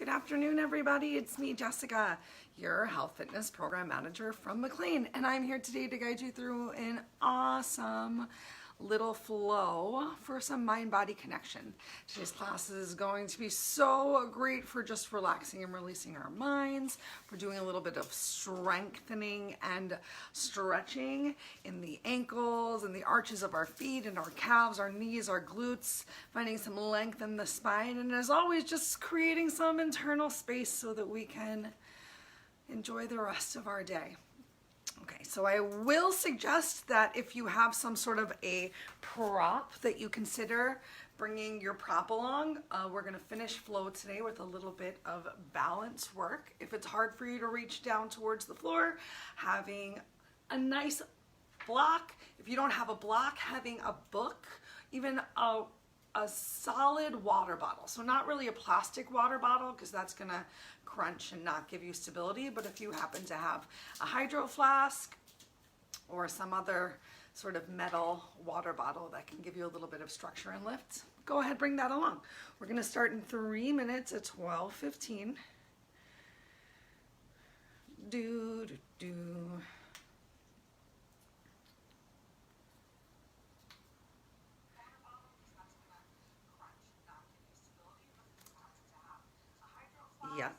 Good afternoon, everybody. It's me, Jessica, your health fitness program manager from McLean, and I'm here today to guide you through an awesome little flow for some mind-body connection. Today's class is going to be so great for just relaxing and releasing our minds. We're doing a little bit of strengthening and stretching in the ankles and the arches of our feet and our calves, our knees, our glutes, finding some length in the spine, and as always, just creating some internal space so that we can enjoy the rest of our day. Okay, so I will suggest that if you have some sort of a prop that you consider bringing your prop along. We're going to finish flow today with a little bit of balance work. If it's hard for you to reach down towards the floor, having a nice block. If you don't have a block, having a book, even a solid water bottle. So not really a plastic water bottle because that's going to crunch and not give you stability, but if you happen to have a hydro flask or some other sort of metal water bottle that can give you a little bit of structure and lift, go ahead, bring that along. We're going to start in 3 minutes at 12:15. Do, do, do. Yep.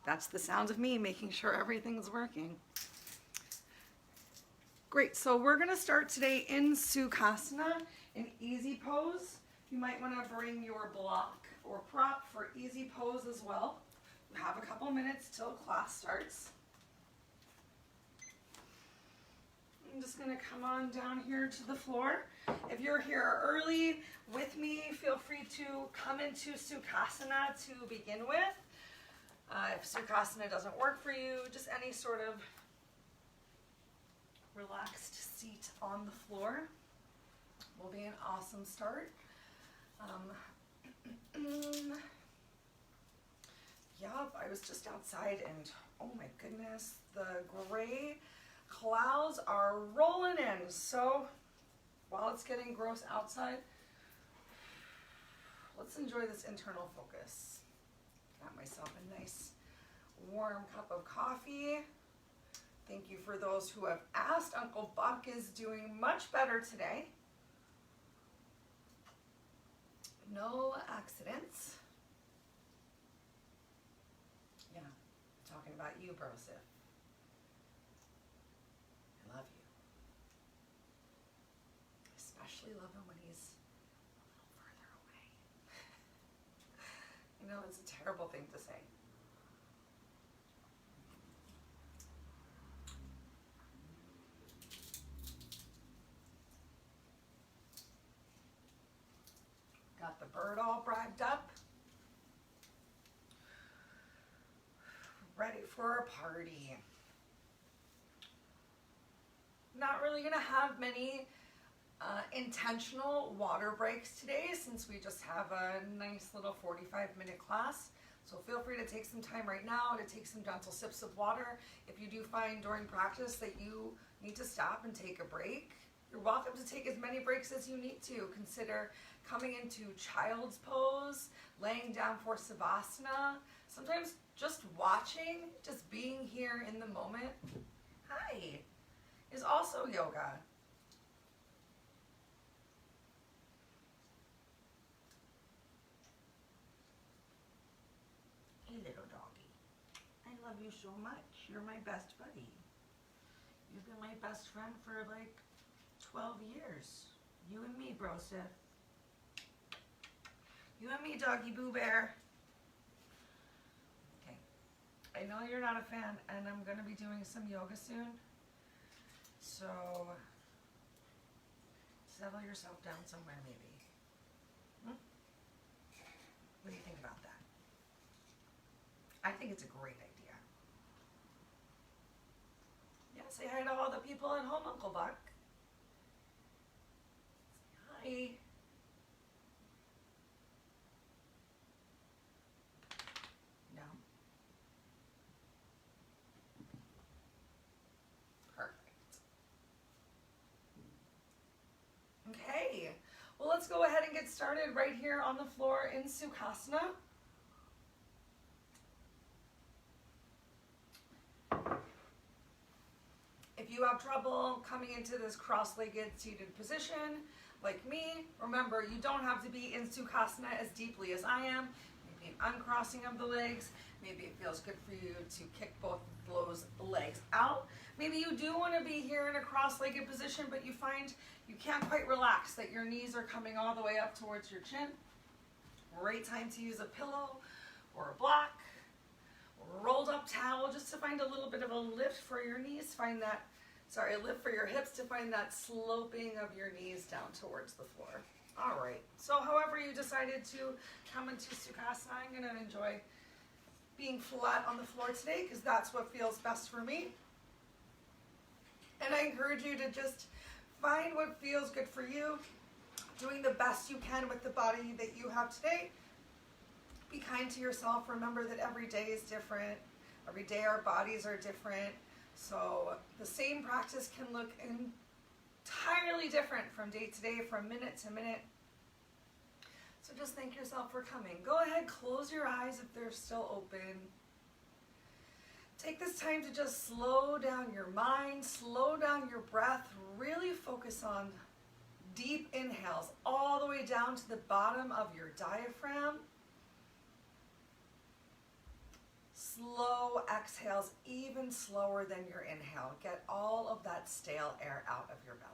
That's the sound of me making sure everything's working. Great, so we're gonna start today in Sukhasana, an easy pose. You might wanna bring your block or prop for easy pose as well. You have a couple minutes till class starts. I'm just gonna come on down here to the floor. If you're here early with me, feel free to come into Sukhasana to begin with. If Sukhasana doesn't work for you, just any sort of relaxed seat on the floor will be an awesome start. Yup, I was just outside and oh my goodness, the gray clouds are rolling in. So while it's getting gross outside, let's enjoy this internal focus. Got myself a nice warm cup of coffee. Thank you for those who have asked. Uncle Buck is doing much better today. No accidents. Yeah, I'm talking about you, Brosif. I love you. Especially love him when he's a little further away. You know, it's a terrible thing to say. Got the bird all bragged up. Ready for a party. Not really gonna have many intentional water breaks today since we just have a nice little 45-minute class. So feel free to take some time right now to take some gentle sips of water. If you do find during practice that you need to stop and take a break, you're welcome to take as many breaks as you need to. Consider coming into child's pose, laying down for Savasana. Sometimes just watching, just being here in the moment, hi, is also yoga. Hey, little doggy. I love you so much. You're my best buddy. You've been my best friend for like 12 years. You and me, Brosif. You and me, Doggy Boo Bear. Okay. I know you're not a fan, and I'm going to be doing some yoga soon. So, settle yourself down somewhere, maybe. What do you think about that? I think it's a great idea. Yeah, say hi to all the people at home, Uncle Buck. Hi. No. Perfect. Okay. Well, let's go ahead and get started right here on the floor in Sukhasana. you have trouble coming into this cross-legged seated position, like me, remember, you don't have to be in Sukhasana as deeply as I am. Maybe an uncrossing of the legs. Maybe it feels good for you to kick both of those legs out. Maybe you do want to be here in a cross-legged position, but you find you can't quite relax, that your knees are coming all the way up towards your chin. Great time to use a pillow or a block or a rolled up towel just to find a little bit of a lift for your knees. Find that, sorry, a lift for your hips to find that sloping of your knees down towards the floor. All right, so however you decided to come into Sukhasana, I'm going to enjoy being flat on the floor today because that's what feels best for me. And I encourage you to just find what feels good for you, doing the best you can with the body that you have today. Be kind to yourself. Remember that every day is different. Every day our bodies are different. So the same practice can look entirely different from day to day, from minute to minute. So just thank yourself for coming. Go ahead, close your eyes if they're still open. Take this time to just slow down your mind, slow down your breath, really focus on deep inhales all the way down to the bottom of your diaphragm. Slow exhales, even slower than your inhale. Get all of that stale air out of your belly.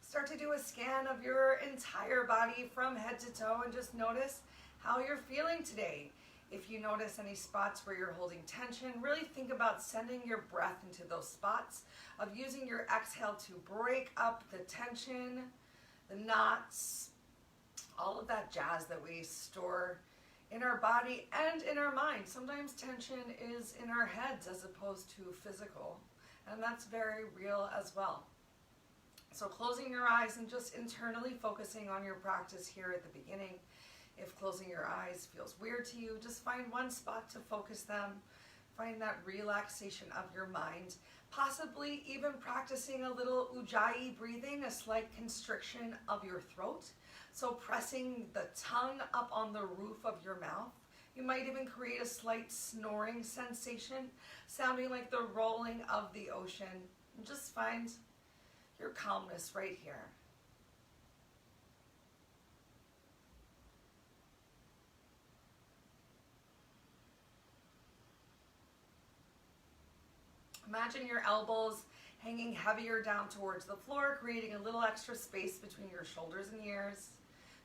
Start to do a scan of your entire body from head to toe and just notice how you're feeling today. If you notice any spots where you're holding tension, really think about sending your breath into those spots, of using your exhale to break up the tension, the knots, all of that jazz that we store in our body and in our mind. Sometimes tension is in our heads as opposed to physical, and that's very real as well. So closing your eyes and just internally focusing on your practice here at the beginning. If closing your eyes feels weird to you, just find one spot to focus them. Find that relaxation of your mind. Possibly even practicing a little ujjayi breathing, a slight constriction of your throat. So pressing the tongue up on the roof of your mouth. You might even create a slight snoring sensation, sounding like the rolling of the ocean. And just find your calmness right here. Imagine your elbows hanging heavier down towards the floor, creating a little extra space between your shoulders and ears.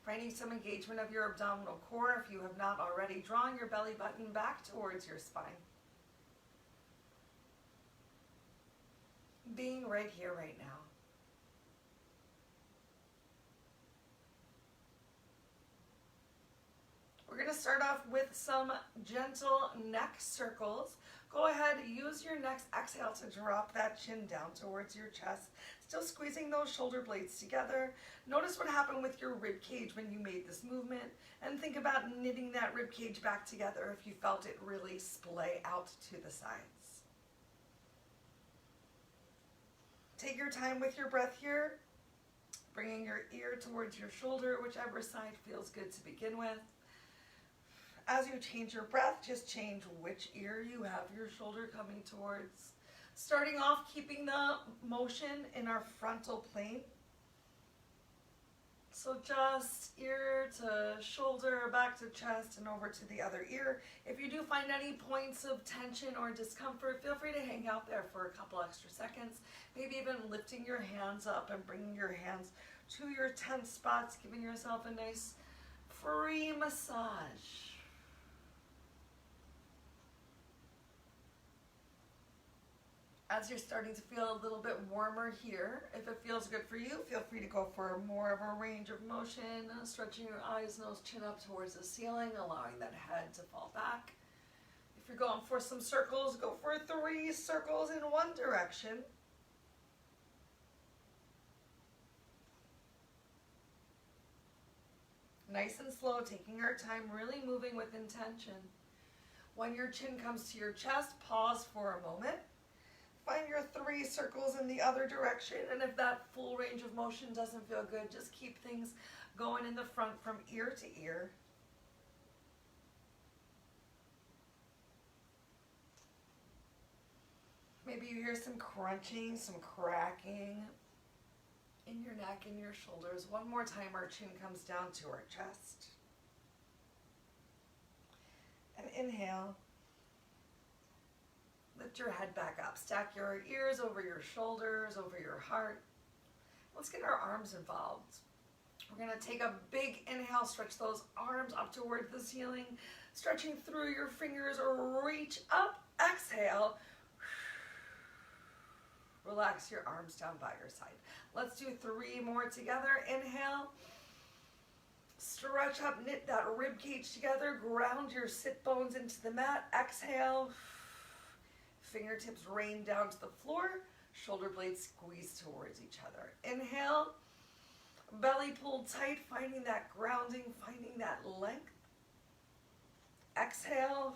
Finding some engagement of your abdominal core if you have not already, drawing your belly button back towards your spine. Being right here, right now. We're going to start off with some gentle neck circles. Go ahead, use your next exhale to drop that chin down towards your chest, still squeezing those shoulder blades together. Notice what happened with your rib cage when you made this movement, and think about knitting that rib cage back together if you felt it really splay out to the sides. Take your time with your breath here, bringing your ear towards your shoulder, whichever side feels good to begin with. As you change your breath, just change which ear you have your shoulder coming towards. Starting off, keeping the motion in our frontal plane. So just ear to shoulder, back to chest, and over to the other ear. If you do find any points of tension or discomfort, feel free to hang out there for a couple extra seconds. Maybe even lifting your hands up and bringing your hands to your tense spots, giving yourself a nice free massage. As you're starting to feel a little bit warmer here, if it feels good for you, feel free to go for more of a range of motion, stretching your eyes, nose, chin up towards the ceiling, allowing that head to fall back. If you're going for some circles, go for 3 circles in one direction. Nice and slow, taking our time, really moving with intention. When your chin comes to your chest, pause for a moment. Find your 3 circles in the other direction, and if that full range of motion doesn't feel good, just keep things going in the front from ear to ear. Maybe you hear some crunching, some cracking in your neck and your shoulders. One more time, our chin comes down to our chest. And inhale. Lift your head back up. Stack your ears over your shoulders, over your heart. Let's get our arms involved. We're going to take a big inhale, stretch those arms up towards the ceiling, stretching through your fingers, or reach up. Exhale. Relax your arms down by your side. Let's do 3 more together. Inhale. Stretch up, knit that rib cage together. Ground your sit bones into the mat. Exhale. Fingertips rain down to the floor. Shoulder blades squeeze towards each other. Inhale. Belly pulled tight, finding that grounding, finding that length. Exhale.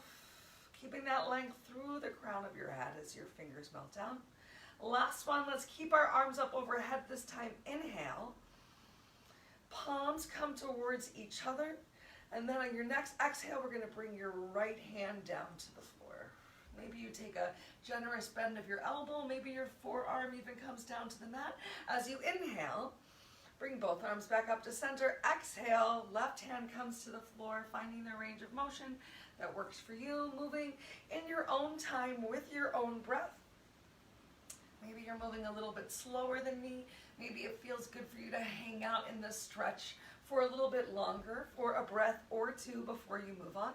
Keeping that length through the crown of your head as your fingers melt down. Last one. Let's keep our arms up overhead this time. Inhale. Palms come towards each other. And then on your next exhale, we're going to bring your right hand down to the floor. Maybe you take a generous bend of your elbow. Maybe your forearm even comes down to the mat. As you inhale, bring both arms back up to center. Exhale, left hand comes to the floor, finding the range of motion that works for you, moving in your own time with your own breath. Maybe you're moving a little bit slower than me. Maybe it feels good for you to hang out in this stretch for a little bit longer, for a breath or 2 before you move on.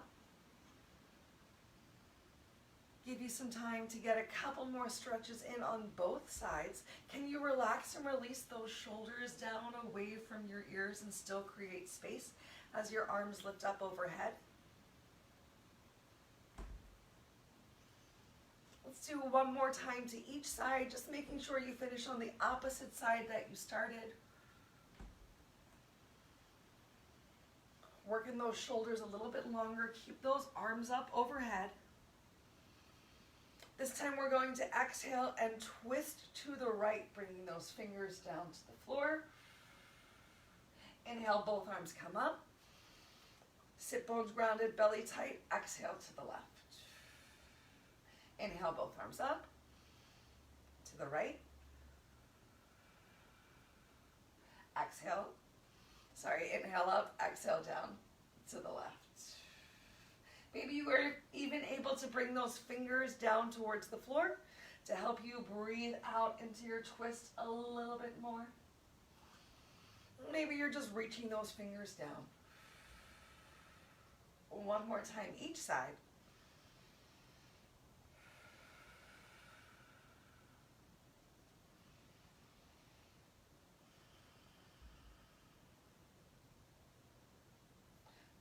Give you some time to get a couple more stretches in on both sides. Can you relax and release those shoulders down away from your ears and still create space as your arms lift up overhead? Let's do 1 more time to each side, just making sure you finish on the opposite side that you started. Working those shoulders a little bit longer. Keep those arms up overhead. This time we're going to exhale and twist to the right, bringing those fingers down to the floor. Inhale, both arms come up. Sit bones grounded, belly tight. Exhale to the left. Inhale, both arms up. To the right. Exhale. Inhale up, exhale down to the left. Maybe you were even able to bring those fingers down towards the floor to help you breathe out into your twist a little bit more. Maybe you're just reaching those fingers down. 1 more time each side.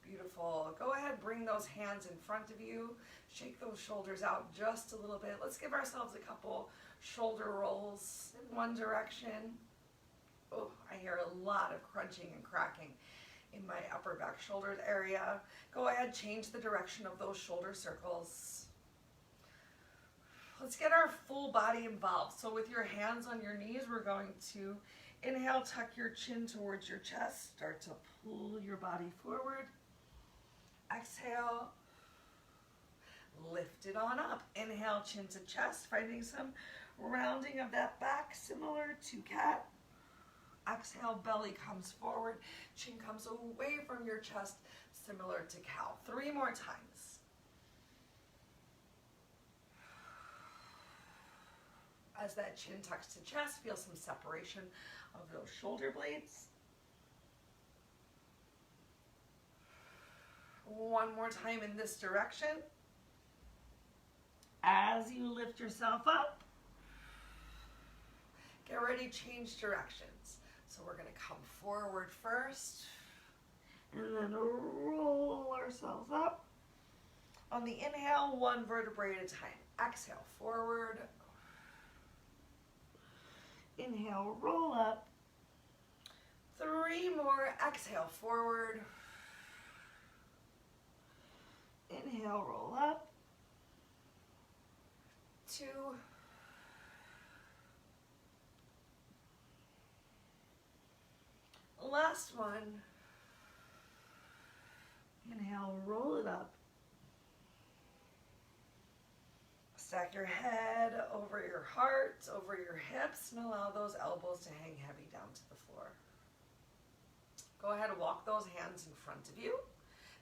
Beautiful. Go ahead, bring those hands in front of you. Shake those shoulders out just a little bit. Let's give ourselves a couple shoulder rolls in one direction. Oh, I hear a lot of crunching and cracking in my upper back shoulders area. Go ahead, change the direction of those shoulder circles. Let's get our full body involved. So with your hands on your knees, we're going to inhale, tuck your chin towards your chest. Start to pull your body forward. Exhale, lift it on up. Inhale, chin to chest, finding some rounding of that back, similar to cat. Exhale, belly comes forward, chin comes away from your chest, similar to cow. 3 more times. As that chin tucks to chest, feel some separation of those shoulder blades. 1 more time in this direction. As you lift yourself up, get ready to change directions. So we're going to come forward first and then roll ourselves up. On the inhale, 1 vertebrae at a time. Exhale, forward. Inhale, roll up. 3 more. Exhale, forward. Inhale, roll up. 2. Last one. Inhale, roll it up. Stack your head over your heart, over your hips, and allow those elbows to hang heavy down to the floor. Go ahead and walk those hands in front of you.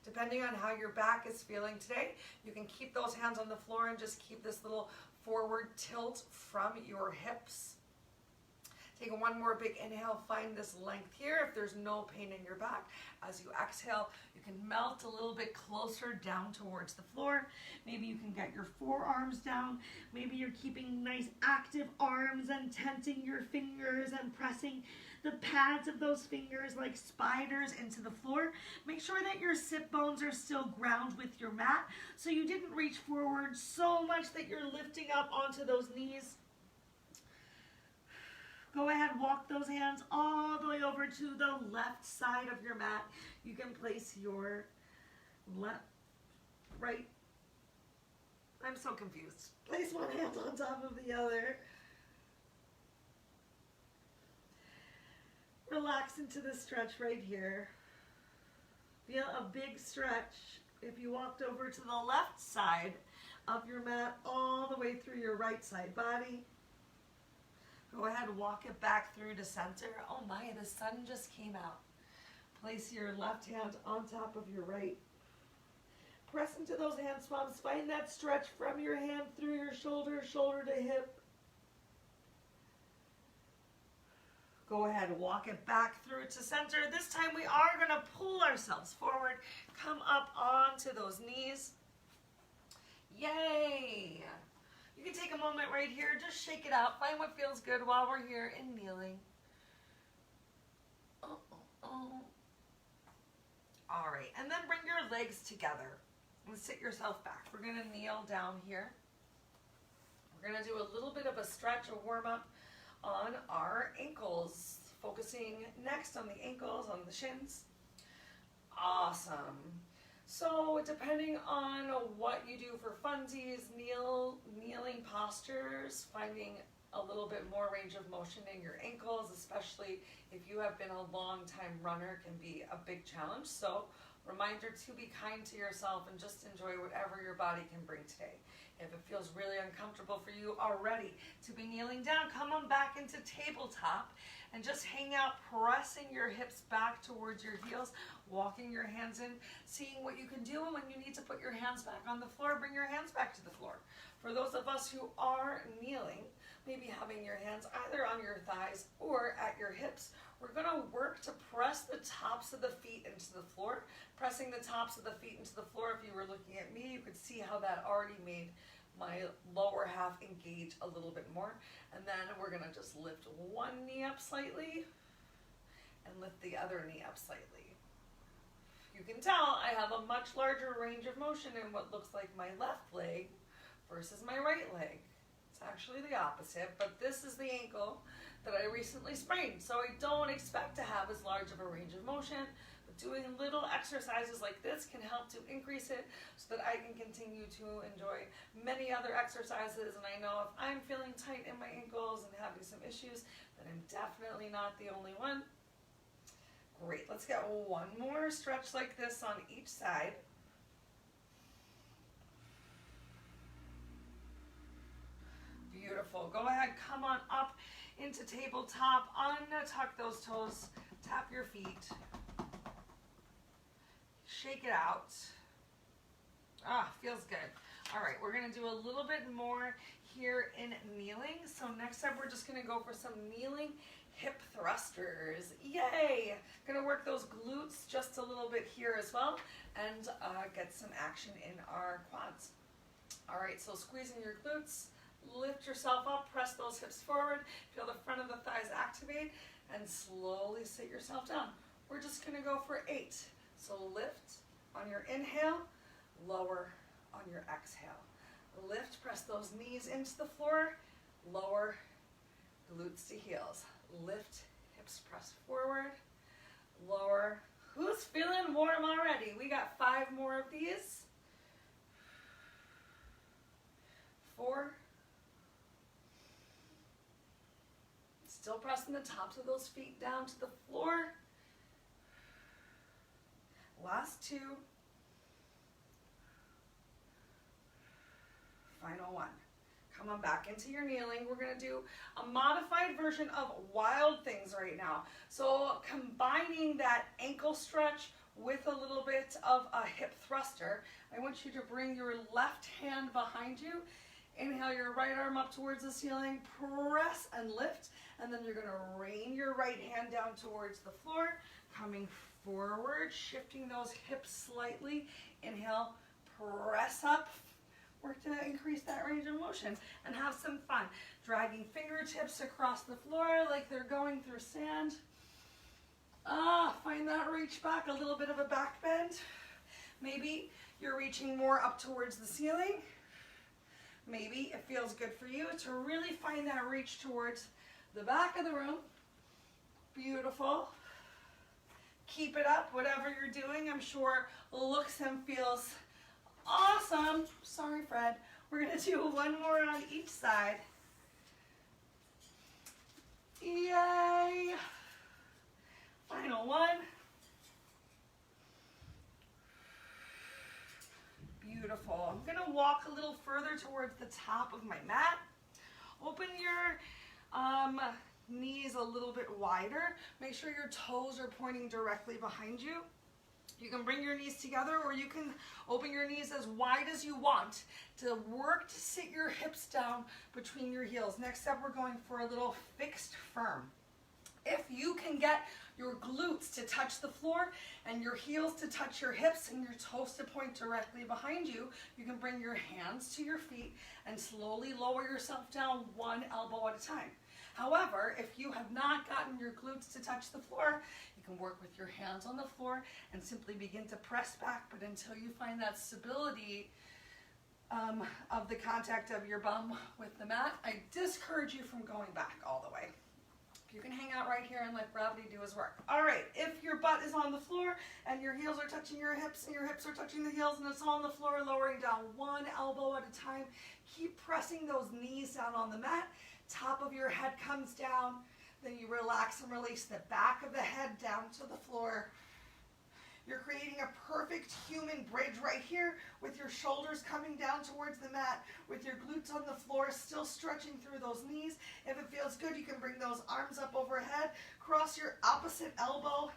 Depending on how your back is feeling today, you can keep those hands on the floor and just keep this little forward tilt from your hips. Take one more big inhale, find this length here if there's no pain in your back. As you exhale, you can melt a little bit closer down towards the floor. Maybe you can get your forearms down. Maybe you're keeping nice active arms and tenting your fingers and pressing the pads of those fingers like spiders into the floor. Make sure that your sit bones are still ground with your mat so you didn't reach forward so much that you're lifting up onto those knees. Go ahead, walk those hands all the way over to the left side of your mat. You can place your right, I'm so confused. Place one hand on top of the other. Relax into the stretch right here. Feel a big stretch if you walked over to the left side of your mat all the way through your right side body. Go ahead and walk it back through to center. Oh my, the sun just came out. Place your left hand on top of your right. Press into those hand palms. Find that stretch from your hand through your shoulder, shoulder to hip. Go ahead and walk it back through to center. This time we are going to pull ourselves forward. Come up onto those knees. Yay! You can take a moment right here, just shake it out, find what feels good while we're here in kneeling. All right, and then bring your legs together and sit yourself back. We're gonna kneel down here. We're gonna do a little bit of a stretch, a warm up on our ankles, focusing next on the ankles, on the shins. Awesome. So depending on what you do for funsies, kneeling postures, finding a little bit more range of motion in your ankles, especially if you have been a long time runner, can be a big challenge. So reminder to be kind to yourself and just enjoy whatever your body can bring today. If it feels really uncomfortable for you already to be kneeling down, come on back into tabletop and just hang out, pressing your hips back towards your heels, walking your hands in, seeing what you can do. And when you need to put your hands back on the floor, bring your hands back to the floor. For those of us who are kneeling, maybe having your hands either on your thighs or at your hips, we're going to work to press the tops of the feet into the floor. Pressing the tops of the feet into the floor, if you were looking at me, you could see how that already made my lower half engage a little bit more. And then we're going to just lift one knee up slightly and lift the other knee up slightly. You can tell I have a much larger range of motion in what looks like my left leg versus my right leg. It's actually the opposite, but this is the ankle that I recently sprained. So I don't expect to have as large of a range of motion, but doing little exercises like this can help to increase it so that I can continue to enjoy many other exercises. And I know if I'm feeling tight in my ankles and having some issues, then I'm definitely not the only one. Great, let's get one more stretch like this on each side. Beautiful. Go ahead, come on up into tabletop, untuck those toes, tap your feet, shake it out. Ah, feels good. All right, we're gonna do a little bit more here in kneeling. So next up, we're just gonna go for some kneeling hip thrusters. Yay! Gonna work those glutes just a little bit here as well and get some action in our quads. All right, so squeezing your glutes, lift yourself up, press those hips forward, feel the front of the thighs activate, and slowly sit yourself down. We're just gonna go for 8. So lift on your inhale, lower on your exhale. Lift, press those knees into the floor, lower, glutes to heels. Lift, hips press forward, lower. Who's feeling warm already? We got 5 more of these. 4. Still pressing the tops of those feet down to the floor. Last 2. Final 1. Come on back into your kneeling. We're going to do a modified version of Wild Things right now. So combining that ankle stretch with a little bit of a hip thruster, I want you to bring your left hand behind you. Inhale your right arm up towards the ceiling, press and lift, and then you're going to rain your right hand down towards the floor, coming forward, shifting those hips slightly. Inhale, press up, work to increase that range of motion, and have some fun. Dragging fingertips across the floor like they're going through sand. Find that reach back, a little bit of a back bend. Maybe you're reaching more up towards the ceiling. Maybe it feels good for you to really find that reach towards the back of the room. Beautiful. Keep it up, whatever you're doing. I'm sure looks and feels awesome. Sorry, Fred. We're going to do one more on each side. Yay. Final 1. Beautiful. I'm going to walk a little further towards the top of my mat. Open your knees a little bit wider. Make sure your toes are pointing directly behind you. You can bring your knees together, or you can open your knees as wide as you want to work to sit your hips down between your heels. Next up, we're going for a little fixed firm. If you can get your glutes to touch the floor and your heels to touch your hips and your toes to point directly behind you, you can bring your hands to your feet and slowly lower yourself down one elbow at a time. However, if you have not gotten your glutes to touch the floor, you can work with your hands on the floor and simply begin to press back, but until you find that stability of the contact of your bum with the mat, I discourage you from going back all the way. You can hang out right here and let gravity do his work. All right, if your butt is on the floor and your heels are touching your hips and your hips are touching the heels and it's on the floor, lowering down one elbow at a time, keep pressing those knees down on the mat. Top of your head comes down, then you relax and release the back of the head down to the floor. You're creating a perfect human bridge right here with your shoulders coming down towards the mat, with your glutes on the floor, still stretching through those knees. If it feels good, you can bring those arms up overhead, cross your opposite elbow.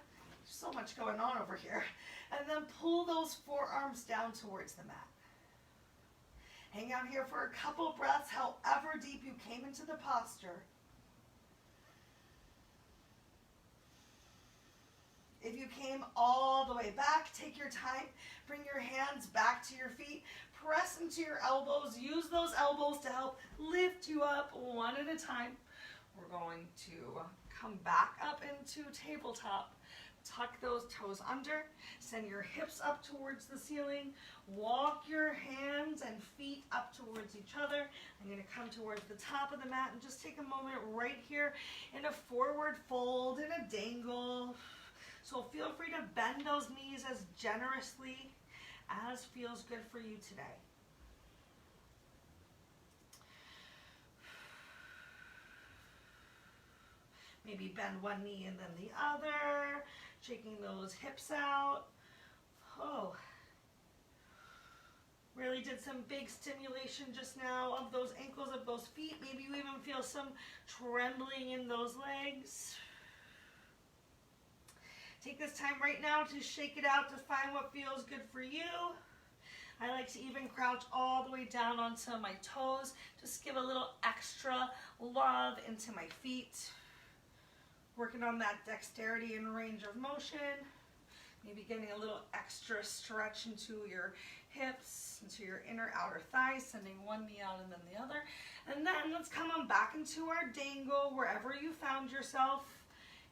There's so much going on over here. And then pull those forearms down towards the mat. Hang out here for a couple breaths, however deep you came into the posture. If you came all the way back, take your time. Bring your hands back to your feet. Press into your elbows. Use those elbows to help lift you up one at a time. We're going to come back up into tabletop. Tuck those toes under. Send your hips up towards the ceiling. Walk your hands and feet up towards each other. I'm going to come towards the top of the mat and just take a moment right here in a forward fold, in a dangle. So feel free to bend those knees as generously as feels good for you today. Maybe bend one knee and then the other, shaking those hips out. Oh, really did some big stimulation just now of those ankles, of those feet. Maybe you even feel some trembling in those legs. Take this time right now to shake it out to find what feels good for you. I like to even crouch all the way down onto my toes. Just give a little extra love into my feet. Working on that dexterity and range of motion. Maybe getting a little extra stretch into your hips, into your inner outer thighs, sending one knee out and then the other. And then let's come on back into our dangle wherever you found yourself.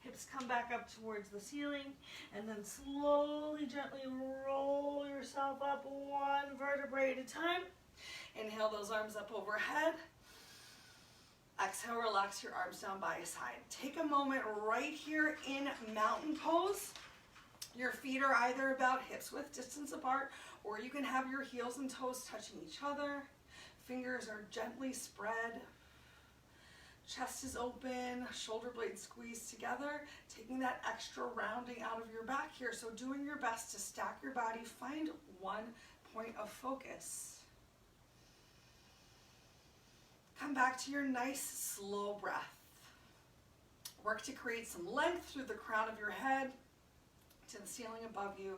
Hips come back up towards the ceiling, and then slowly, gently roll yourself up one vertebrae at a time. Inhale those arms up overhead. Exhale, relax your arms down by your side. Take a moment right here in mountain pose. Your feet are either about hips width distance apart, or you can have your heels and toes touching each other. Fingers are gently spread. Chest is open, shoulder blades squeezed together, taking that extra rounding out of your back here. So doing your best to stack your body, find one point of focus. Come back to your nice slow breath. Work to create some length through the crown of your head to the ceiling above you.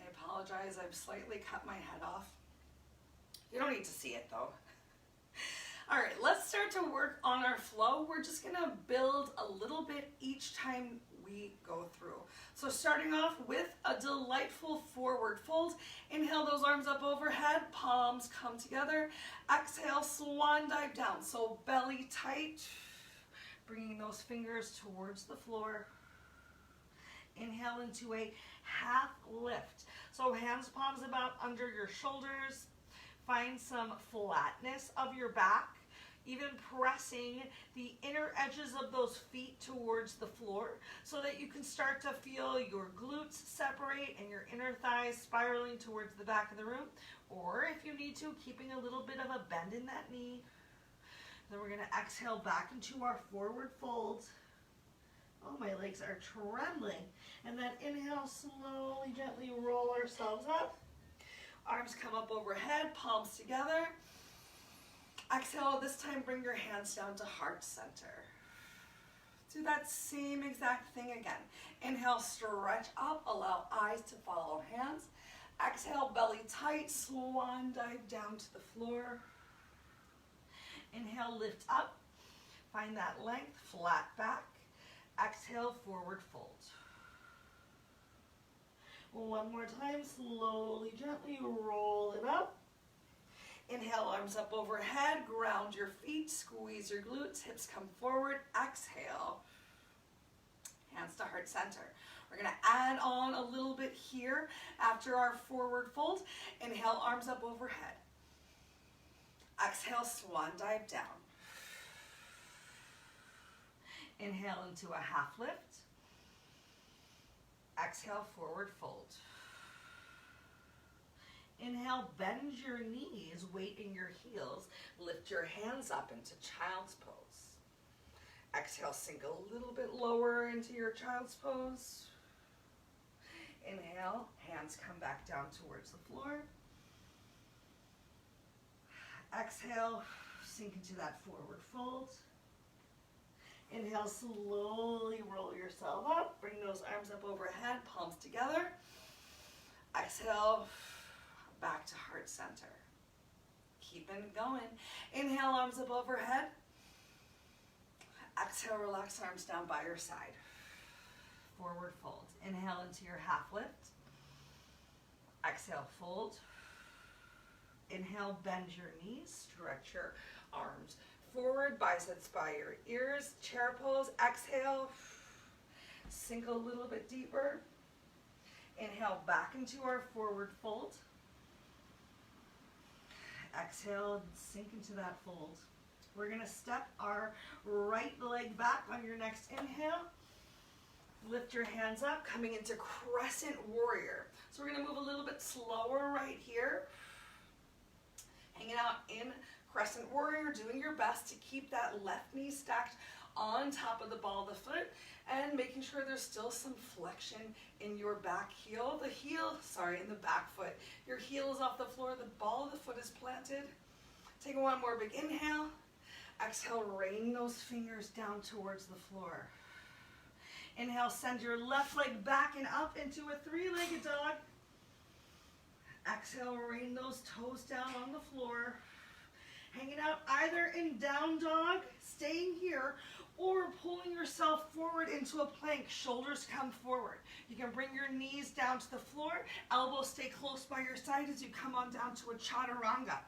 I apologize, I've slightly cut my head off. You don't need to see it though. All right, let's start to work on our flow. We're just gonna build a little bit each time we go through. So starting off with a delightful forward fold. Inhale those arms up overhead, palms come together. Exhale, swan dive down. So belly tight, bringing those fingers towards the floor. Inhale into a half lift. So hands, palms about under your shoulders. Find some flatness of your back, even pressing the inner edges of those feet towards the floor so that you can start to feel your glutes separate and your inner thighs spiraling towards the back of the room. Or if you need to, keeping a little bit of a bend in that knee. Then we're going to exhale back into our forward fold. Oh, my legs are trembling. And then inhale, slowly, gently roll ourselves up. Arms come up overhead, palms together. Exhale, this time bring your hands down to heart center. Do that same exact thing again. Inhale, stretch up, allow eyes to follow hands. Exhale, belly tight, swan dive down to the floor. Inhale, lift up, find that length, flat back. Exhale, forward fold. One more time, slowly, gently roll it up. Inhale, arms up overhead, ground your feet, squeeze your glutes, hips come forward. Exhale, hands to heart center. We're gonna add on a little bit here after our forward fold. Inhale, arms up overhead. Exhale, swan dive down. Inhale into a half lift. Exhale, forward fold. Inhale, bend your knees, weight in your heels. Lift your hands up into child's pose. Exhale, sink a little bit lower into your child's pose. Inhale, hands come back down towards the floor. Exhale, sink into that forward fold. Inhale, slowly roll yourself up. Bring those arms up overhead, palms together. Exhale, back to heart center. Keep it going. Inhale, arms up overhead. Exhale, relax arms down by your side. Forward fold. Inhale into your half lift. Exhale, fold. Inhale, bend your knees, stretch your arms forward, biceps by your ears, chair pose. Exhale, sink a little bit deeper. Inhale, back into our forward fold. Exhale, sink into that fold. We're gonna step our right leg back on your next inhale. Lift your hands up, coming into crescent warrior. So we're gonna move a little bit slower right here. Hanging out in crescent warrior, doing your best to keep that left knee stacked on top of the ball of the foot and making sure there's still some flexion in your back heel. In the back foot. Your heel is off the floor, the ball of the foot is planted. Take one more big inhale. Exhale, rain those fingers down towards the floor. Inhale, send your left leg back and up into a three-legged dog. Exhale, rain those toes down on the floor. Hanging out either in down dog, staying here, or pulling yourself forward into a plank. Shoulders come forward. You can bring your knees down to the floor. Elbows stay close by your side as you come on down to a chaturanga.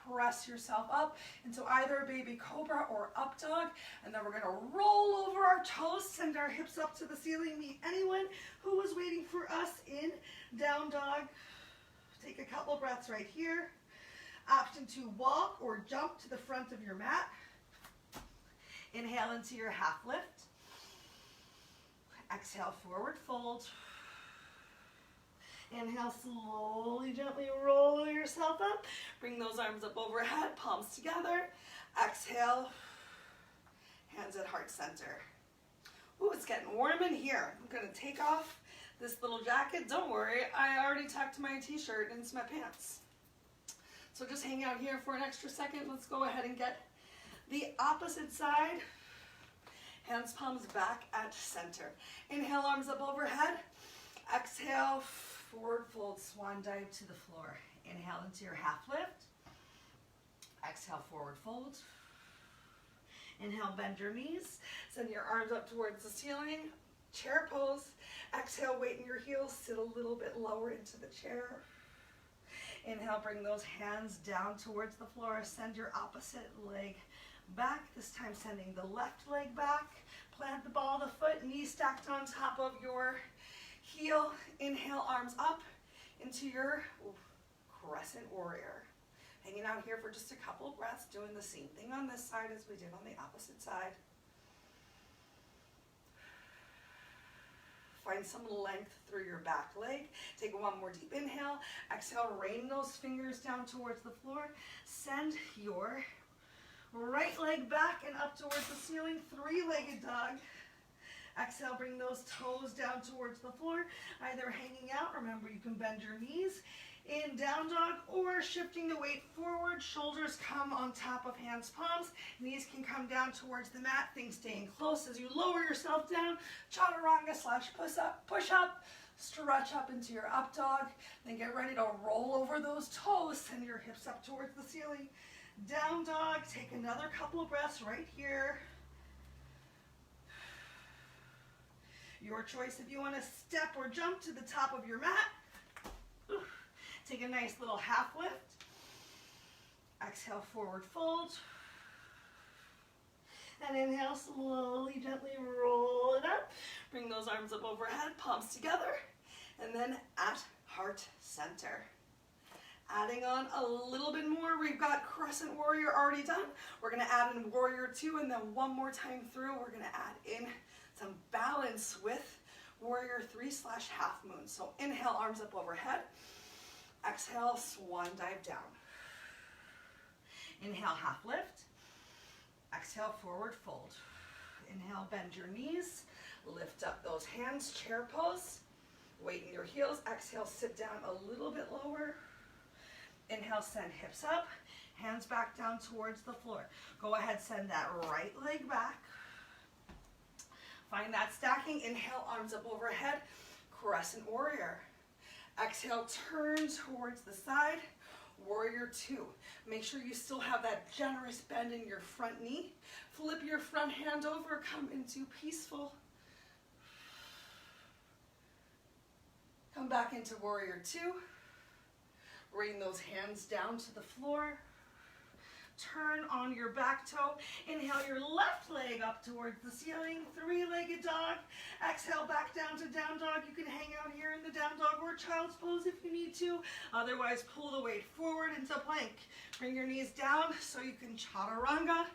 Press yourself up into either a baby cobra or up dog. And then we're going to roll over our toes, send our hips up to the ceiling. Meet anyone who was waiting for us in down dog. Take a couple breaths right here. Option to walk or jump to the front of your mat. Inhale into your half lift. Exhale, forward fold. Inhale, slowly, gently roll yourself up. Bring those arms up overhead, palms together. Exhale, hands at heart center. Ooh, it's getting warm in here. I'm gonna take off this little jacket. Don't worry, I already tucked my t-shirt into my pants. So just hang out here for an extra second. Let's go ahead and get the opposite side. Hands, palms back at center. Inhale, arms up overhead. Exhale, forward fold, swan dive to the floor. Inhale into your half lift. Exhale, forward fold. Inhale, bend your knees. Send your arms up towards the ceiling. Chair pose. Exhale, weight in your heels. Sit a little bit lower into the chair. Inhale, bring those hands down towards the floor. Send your opposite leg back. This time sending the left leg back. Plant the ball of the foot, knees stacked on top of your heel. Inhale, arms up into your crescent warrior. Hanging out here for just a couple of breaths, doing the same thing on this side as we did on the opposite side. Find some length through your back leg. Take one more deep inhale. Exhale, rain those fingers down towards the floor. Send your right leg back and up towards the ceiling, three-legged dog. Exhale, bring those toes down towards the floor, either hanging out. Remember, you can bend your knees in down dog or shifting the weight forward. Shoulders come on top of hands, palms. Knees can come down towards the mat. Things staying close as you lower yourself down. Chaturanga / push up. Stretch up into your up dog. Then get ready to roll over those toes. Send your hips up towards the ceiling. Down dog. Take another couple of breaths right here. Your choice if you want to step or jump to the top of your mat. Take a nice little half lift. Exhale, forward fold. And inhale, slowly, gently roll it up. Bring those arms up overhead, palms together. And then at heart center. Adding on a little bit more. We've got crescent warrior already done. We're going to add in warrior 2, and then one more time through, we're going to add in some balance with warrior 3 / half moon. So inhale, arms up overhead. Exhale, swan dive down. Inhale, half lift. Exhale, forward fold. Inhale, bend your knees. Lift up those hands, chair pose. Weight in your heels. Exhale, sit down a little bit lower. Inhale, send hips up. Hands back down towards the floor. Go ahead, send that right leg back. Find that stacking. Inhale, arms up overhead. Crescent warrior. Exhale, turn towards the side. Warrior 2. Make sure you still have that generous bend in your front knee. Flip your front hand over. Come into peaceful. Come back into warrior 2. Bring those hands down to the floor. Turn on your back toe. Inhale your left leg up towards the ceiling. Three-legged dog. Exhale back down to down dog. You can hang out here in the down dog or child's pose if you need to. Otherwise, pull the weight forward into plank. Bring your knees down so you can chaturanga.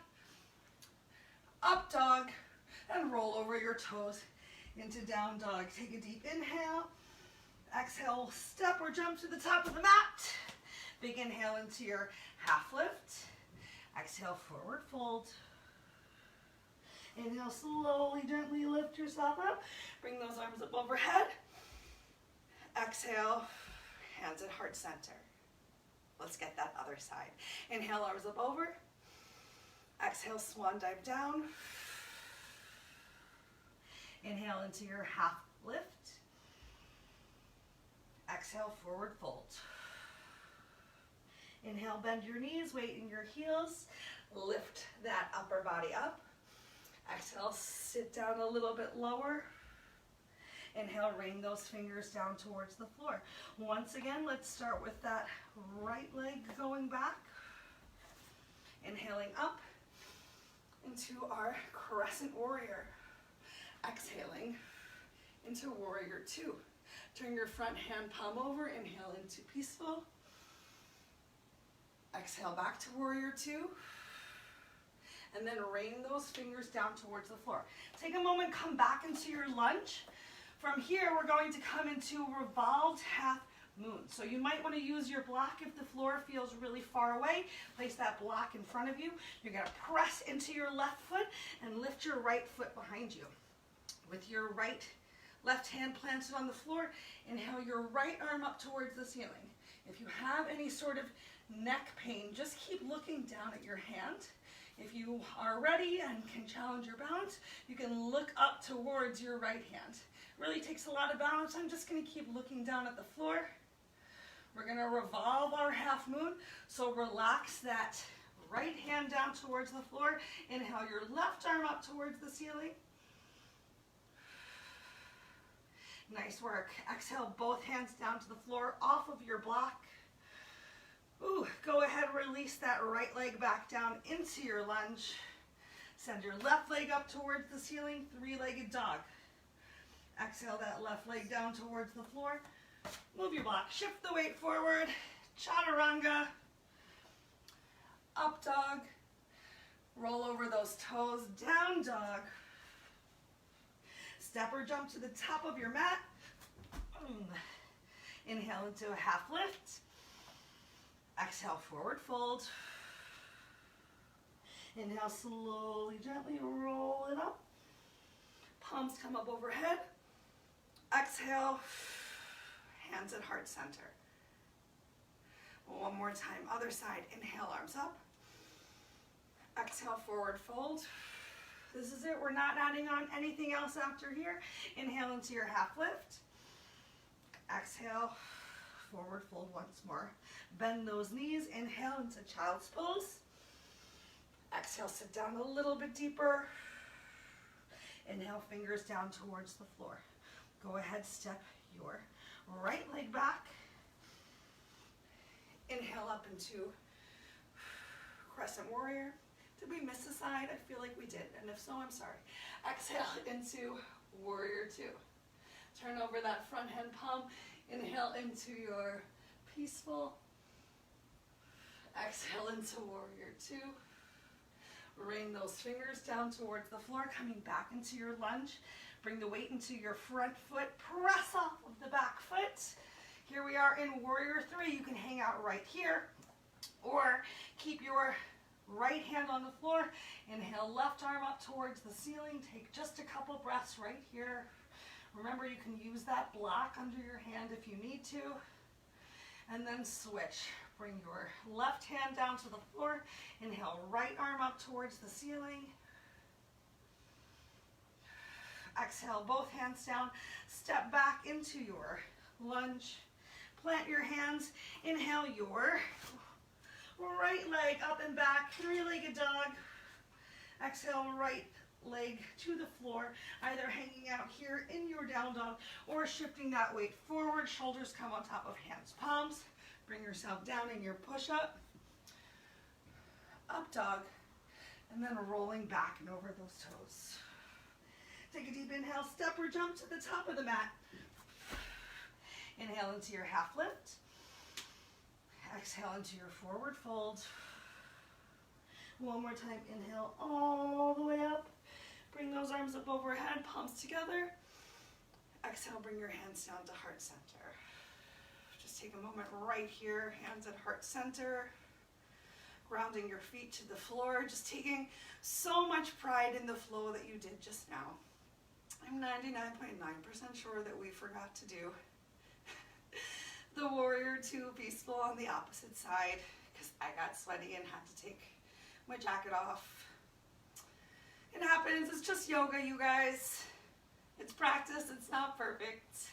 Up dog. And roll over your toes into down dog. Take a deep inhale. Exhale, step or jump to the top of the mat. Big inhale into your half lift. Exhale, forward fold. Inhale, slowly, gently lift yourself up. Bring those arms up overhead. Exhale, hands at heart center. Let's get that other side. Inhale, arms up over. Exhale, swan dive down. Inhale into your half lift. Exhale, forward fold. Inhale, bend your knees, weight in your heels. Lift that upper body up. Exhale, sit down a little bit lower. Inhale, rain those fingers down towards the floor. Once again, let's start with that right leg going back. Inhaling up into our crescent warrior. Exhaling into warrior 2. Turn your front hand palm over. Inhale into peaceful. Exhale back to warrior 2. And then rain those fingers down towards the floor. Take a moment, come back into your lunge. From here, we're going to come into revolved half moon. So you might want to use your block if the floor feels really far away. Place that block in front of you. You're going to press into your left foot and lift your right foot behind you. With your left hand planted on the floor, inhale your right arm up towards the ceiling. If you have any sort of neck pain, just keep looking down at your hand. If you are ready and can challenge your balance, you can look up towards your right hand. Really takes a lot of balance. I'm just going to keep looking down at the floor. We're going to revolve our half moon. So relax that right hand down towards the floor. Inhale your left arm up towards the ceiling. Nice work. Exhale both hands down to the floor off of your block. Ooh, go ahead, release that right leg back down into your lunge. Send your left leg up towards the ceiling, three-legged dog. Exhale that left leg down towards the floor. Move your block, shift the weight forward. Chaturanga. Up dog. Roll over those toes, down dog. Step or jump to the top of your mat. Inhale into a half lift. Exhale, forward fold. Inhale, slowly, gently roll it up. Palms come up overhead. Exhale, hands at heart center. One more time, other side. Inhale, arms up. Exhale, forward fold. This is it. We're not adding on anything else after here. Inhale into your half lift. Exhale, forward fold once more. Bend those knees. Inhale into child's pose. Exhale, sit down a little bit deeper. Inhale, fingers down towards the floor. Go ahead, step your right leg back. Inhale up into crescent warrior. Did we miss a side? I feel like we did, and if so, I'm sorry. Exhale into warrior two. Turn over that front hand palm. Inhale into your peaceful. Exhale into warrior two. Rain those fingers down towards the floor, coming back into your lunge. Bring the weight into your front foot. Press off of the back foot. Here we are in warrior three. You can hang out right here or keep your right hand on the floor. Inhale, left arm up towards the ceiling. Take just a couple breaths right here. Remember, you can use that block under your hand if you need to. And then switch. Bring your left hand down to the floor. Inhale, right arm up towards the ceiling. Exhale, both hands down. Step back into your lunge. Plant your hands. Inhale your right leg up and back, three-legged dog. Exhale, right leg to the floor, either hanging out here in your down dog or shifting that weight forward. Shoulders come on top of hands, palms. Bring yourself down in your push-up. Up dog. And then rolling back and over those toes. Take a deep inhale, step or jump to the top of the mat. Inhale into your half lift. Exhale into your forward fold. One more time, inhale all the way up. Bring those arms up overhead, palms together. Exhale, bring your hands down to heart center. Just take a moment right here, hands at heart center. Grounding your feet to the floor, just taking so much pride in the flow that you did just now. I'm 99.9% sure that we forgot to do the warrior two peaceful on the opposite side because I got sweaty and had to take my jacket off. It happens. It's just yoga, you guys. It's practice. It's not perfect.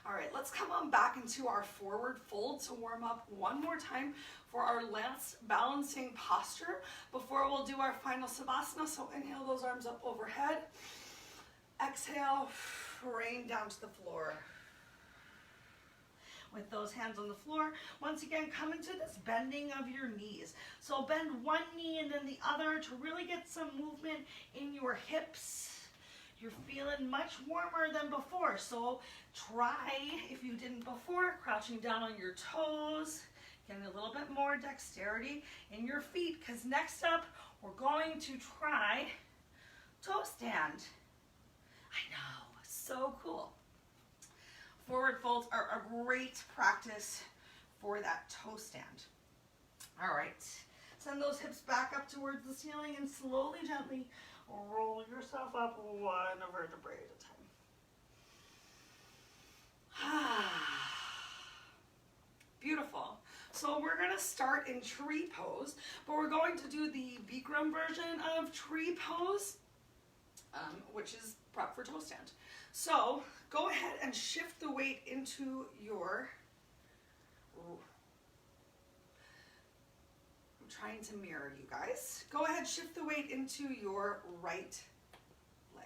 All right, let's come on back into our forward fold to warm up one more time for our last balancing posture before we'll do our final savasana. So inhale those arms up overhead. Exhale, rain down to the floor. With those hands on the floor, once again, come into this bending of your knees. So bend one knee and then the other to really get some movement in your hips. You're feeling much warmer than before, so try, if you didn't before, crouching down on your toes, getting a little bit more dexterity in your feet, because next up, we're going to try toe stand. I know, so cool. Forward folds are a great practice for that toe stand. All right, send those hips back up towards the ceiling and slowly, gently roll yourself up one vertebrae at a time. Beautiful. So we're going to start in tree pose, but we're going to do the Bikram version of tree pose, which is prep for toe stand. So go ahead and shift the weight into your, I'm trying to mirror you guys. Go ahead, shift the weight into your right leg.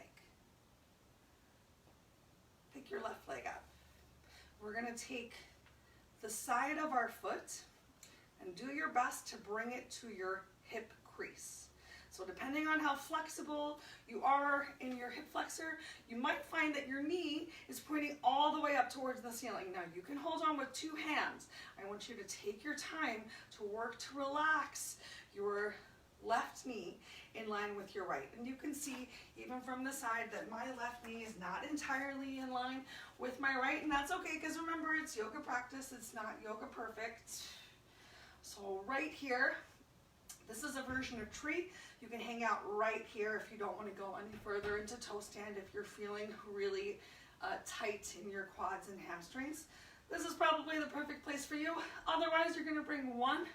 Pick your left leg up. We're going to take the side of our foot and do your best to bring it to your hip crease. So depending on how flexible you are in your hip flexor, you might find that your knee is pointing all the way up towards the ceiling. Now you can hold on with two hands. I want you to take your time to work to relax your left knee in line with your right. And you can see even from the side that my left knee is not entirely in line with my right, and that's okay, because remember, it's yoga practice, it's not yoga perfect. So right here, this is a version of tree. You can hang out right here if you don't want to go any further into toe stand if you're feeling really tight in your quads and hamstrings. This is probably the perfect place for you. Otherwise, you're going to bring one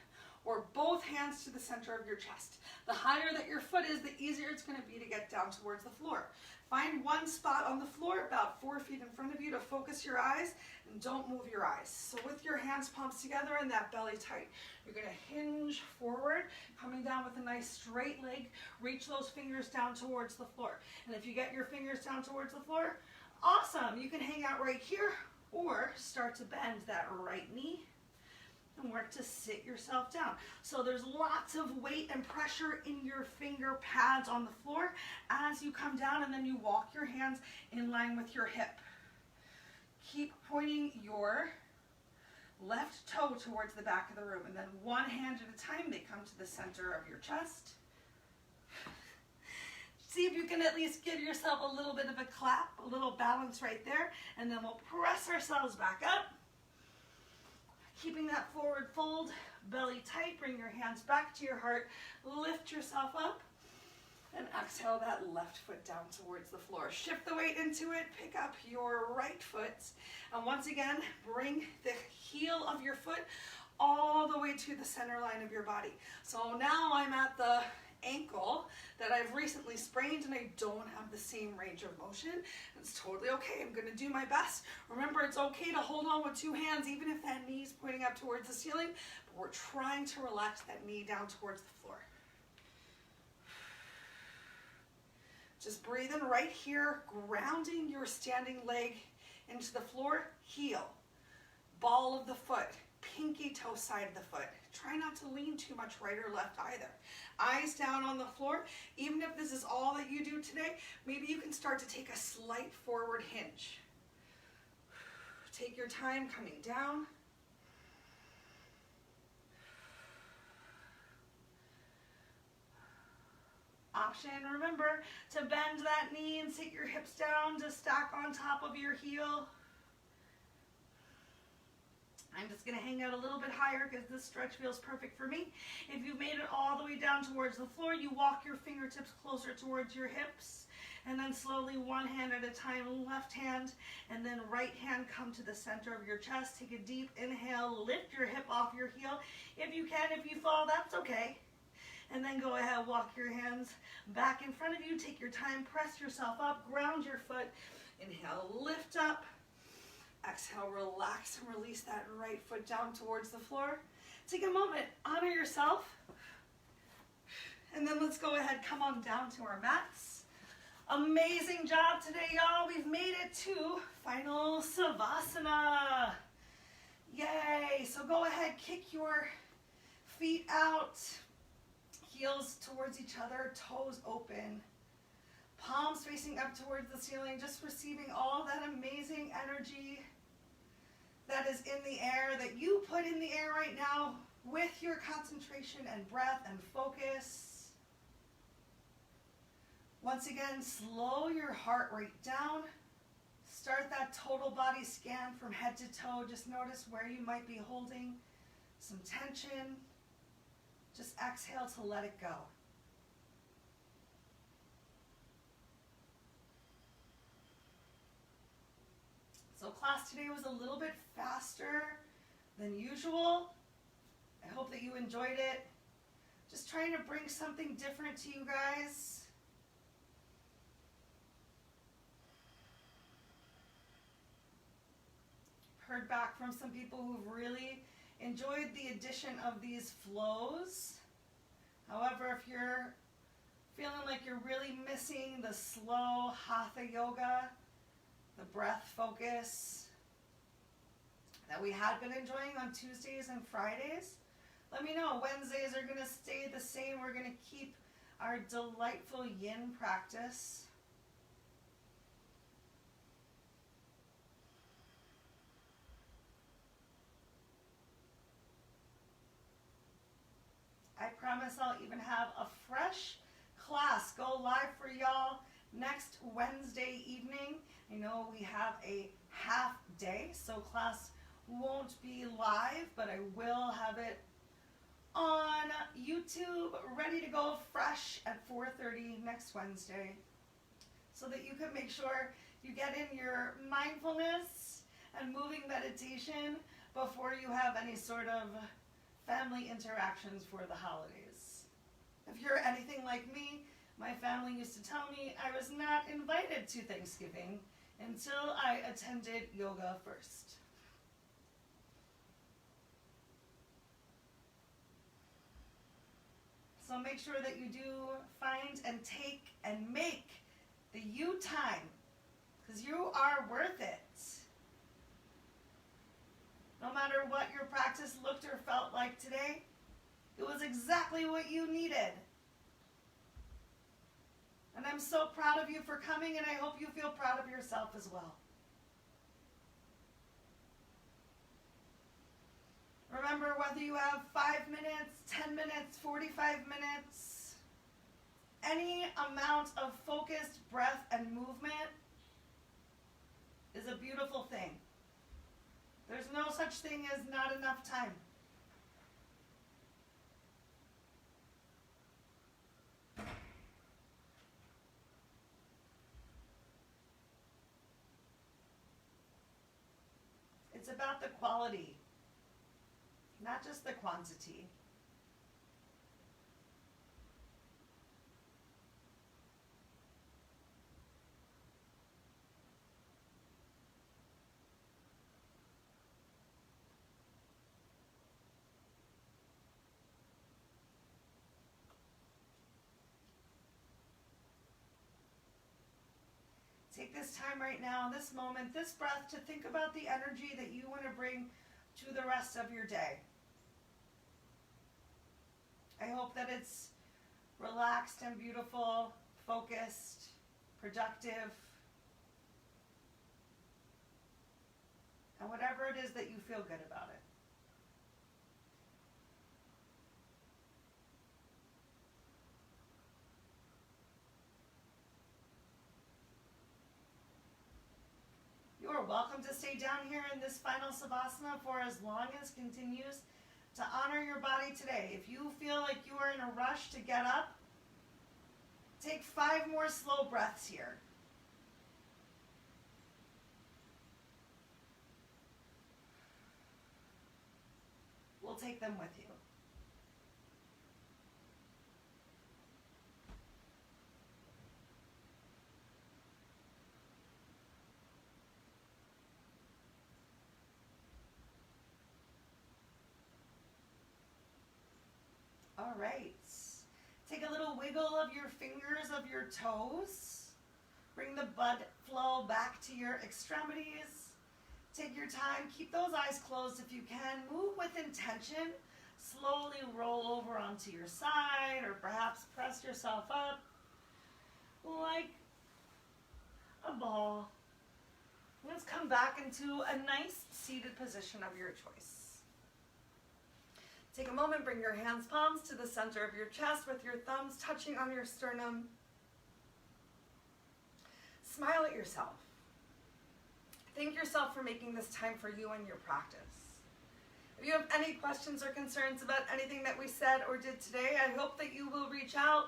or both hands to the center of your chest. The higher that your foot is, the easier it's going to be to get down towards the floor. Find one spot on the floor about 4 feet in front of you to focus your eyes, and don't move your eyes. So with your hands palms together and that belly tight, you're going to hinge forward, coming down with a nice straight leg. Reach those fingers down towards the floor. And if you get your fingers down towards the floor, awesome. You can hang out right here or start to bend that right knee and work to sit yourself down. So there's lots of weight and pressure in your finger pads on the floor as you come down, and then you walk your hands in line with your hip. Keep pointing your left toe towards the back of the room, and then one hand at a time, they come to the center of your chest. See if you can at least give yourself a little bit of a clap, a little balance right there, and then we'll press ourselves back up. Keeping that forward fold, belly tight, bring your hands back to your heart, lift yourself up, and exhale that left foot down towards the floor. Shift the weight into it, pick up your right foot, and once again, bring the heel of your foot all the way to the center line of your body. So now I'm at the ankle that I've recently sprained and I don't have the same range of motion. It's totally okay. I'm going to do my best. Remember, it's okay to hold on with two hands even if that knee is pointing up towards the ceiling, but we're trying to relax that knee down towards the floor. Just breathe in right here, grounding your standing leg into the floor, heel, ball of the foot, pinky toe side of the foot. Try not to lean too much right or left either. Eyes down on the floor. Even if this is all that you do today, maybe you can start to take a slight forward hinge. Take your time coming down. Option, remember to bend that knee and sit your hips down to stack on top of your heel. I'm just going to hang out a little bit higher because this stretch feels perfect for me. If you've made it all the way down towards the floor, you walk your fingertips closer towards your hips, and then slowly one hand at a time, left hand, and then right hand come to the center of your chest. Take a deep inhale, lift your hip off your heel. If you can, if you fall, that's okay. And then go ahead, walk your hands back in front of you. Take your time, press yourself up, ground your foot. Inhale, lift up. Exhale, relax and release that right foot down towards the floor. Take a moment, honor yourself. And then let's go ahead, come on down to our mats. Amazing job today, y'all. We've made it to final Savasana. Yay. So go ahead, kick your feet out, heels towards each other, toes open. Palms facing up towards the ceiling, just receiving all that amazing energy that is in the air, that you put in the air right now with your concentration and breath and focus. Once again, slow your heart rate down, Start that total body scan from head to toe. Just notice where you might be holding some tension. Just exhale to let it go. So class today was a little bit faster than usual. I hope that you enjoyed it. Just trying to bring something different to you guys. Heard back from some people who've really enjoyed the addition of these flows. However, if you're feeling like you're really missing the slow hatha yoga, the breath focus that we had been enjoying on Tuesdays and Fridays, let me know. Wednesdays are going to stay the same. We're going to keep our delightful yin practice. I promise I'll even have a fresh class go live for y'all next Wednesday evening. I know we have a half day, so class won't be live, but I will have it on YouTube ready to go fresh at 4:30 next Wednesday, so that you can make sure you get in your mindfulness and moving meditation before you have any sort of family interactions for the holidays. If you're anything like me, my family used to tell me I was not invited to Thanksgiving until I attended yoga first. So make sure that you do find and take and make the you time, because you are worth it. No matter what your practice looked or felt like today, it was exactly what you needed. And I'm so proud of you for coming, and I hope you feel proud of yourself as well. Remember, whether you have 5 minutes, 10 minutes, 45 minutes, any amount of focused breath and movement is a beautiful thing. There's no such thing as not enough time. It's about the quality, not just the quantity. Take this time right now, this moment, this breath, to think about the energy that you want to bring to the rest of your day. I hope that it's relaxed and beautiful, focused, productive, and whatever it is that you feel good about it. You are welcome to stay down here in this final savasana for as long as continues to honor your body today. If you feel like you are in a rush to get up, take 5 more slow breaths here. We'll take them with you. All right. Take a little wiggle of your fingers, of your toes. Bring the blood flow back to your extremities. Take your time. Keep those eyes closed if you can. Move with intention. Slowly roll over onto your side, or perhaps press yourself up like a ball. Let's come back into a nice seated position of your choice. Take a moment, bring your hands, palms to the center of your chest with your thumbs touching on your sternum. Smile at yourself. Thank yourself for making this time for you and your practice. If you have any questions or concerns about anything that we said or did today, I hope that you will reach out.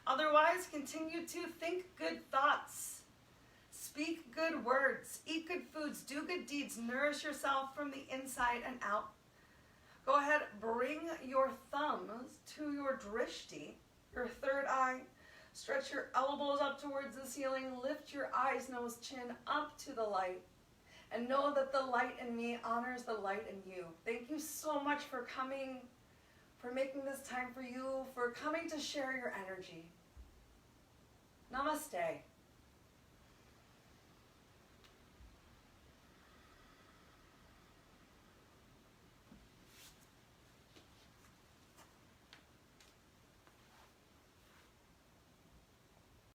Otherwise, continue to think good thoughts, speak good words, eat good foods, do good deeds, nourish yourself from the inside and out. Go ahead, bring your thumbs to your drishti, your third eye. Stretch your elbows up towards the ceiling. Lift your eyes, nose, chin up to the light. And know that the light in me honors the light in you. Thank you so much for coming, for making this time for you, for coming to share your energy. Namaste.